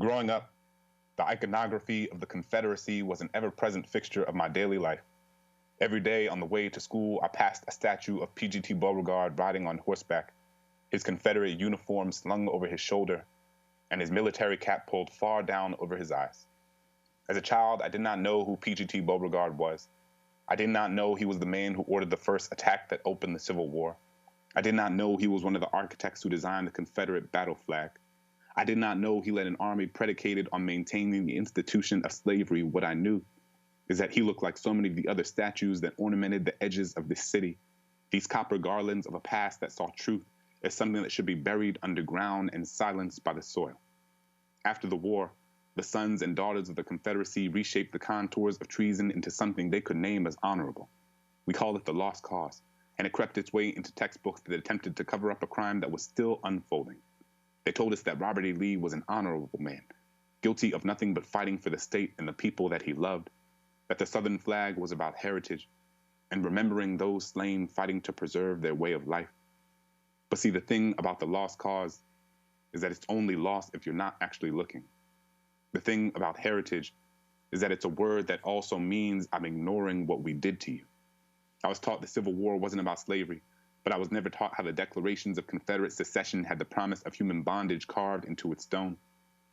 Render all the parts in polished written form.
Growing up, the iconography of the Confederacy was an ever-present fixture of my daily life. Every day on the way to school, I passed a statue of P.G.T. Beauregard riding on horseback, his Confederate uniform slung over his shoulder, and his military cap pulled far down over his eyes. As a child, I did not know who P.G.T. Beauregard was. I did not know he was the man who ordered the first attack that opened the Civil War. I did not know he was one of the architects who designed the Confederate battle flag. I did not know he led an army predicated on maintaining the institution of slavery. What I knew is that he looked like so many of the other statues that ornamented the edges of this city, these copper garlands of a past that saw truth as something that should be buried underground and silenced by the soil. After the war, the sons and daughters of the Confederacy reshaped the contours of treason into something they could name as honorable. We call it the lost cause, and it crept its way into textbooks that attempted to cover up a crime that was still unfolding. They told us that Robert E. Lee was an honorable man, guilty of nothing but fighting for the state and the people that he loved, that the Southern flag was about heritage and remembering those slain fighting to preserve their way of life. But see, the thing about the lost cause is that it's only lost if you're not actually looking. The thing about heritage is that it's a word that also means I'm ignoring what we did to you. I was taught the Civil War wasn't about slavery, but I was never taught how the declarations of Confederate secession had the promise of human bondage carved into its stone.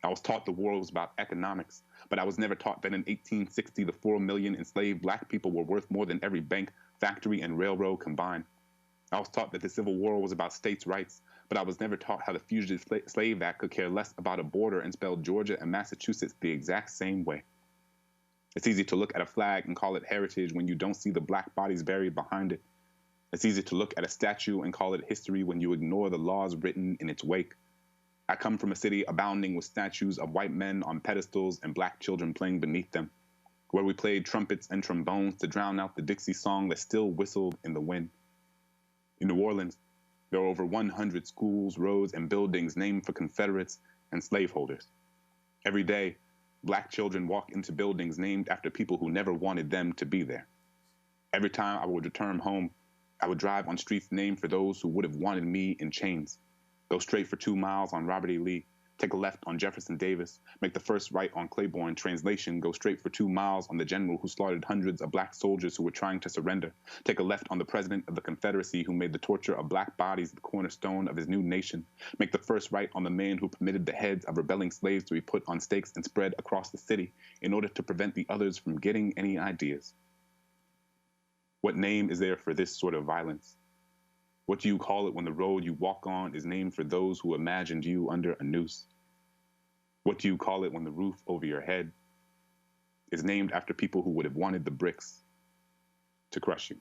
I was taught the war was about economics, but I was never taught that in 1860 the 4 million enslaved black people were worth more than every bank, factory, and railroad combined. I was taught that the Civil War was about states' rights, but I was never taught how the Fugitive Slave Act could care less about a border and spell Georgia and Massachusetts the exact same way. It's easy to look at a flag and call it heritage when you don't see the black bodies buried behind it. It's easy to look at a statue and call it history when you ignore the laws written in its wake. I come from a city abounding with statues of white men on pedestals and black children playing beneath them, where we played trumpets and trombones to drown out the Dixie song that still whistled in the wind. In New Orleans, there are over 100 schools, roads, and buildings named for Confederates and slaveholders. Every day, black children walk into buildings named after people who never wanted them to be there. Every time I would return home, I would drive on streets named for those who would have wanted me in chains, go straight for 2 miles on Robert E. Lee, take a left on Jefferson Davis, make the first right on Claiborne. Translation, go straight for 2 miles on the general who slaughtered hundreds of black soldiers who were trying to surrender, take a left on the president of the Confederacy who made the torture of black bodies the cornerstone of his new nation, make the first right on the man who permitted the heads of rebelling slaves to be put on stakes and spread across the city in order to prevent the others from getting any ideas. What name is there for this sort of violence? What do you call it when the road you walk on is named for those who imagined you under a noose? What do you call it when the roof over your head is named after people who would have wanted the bricks to crush you?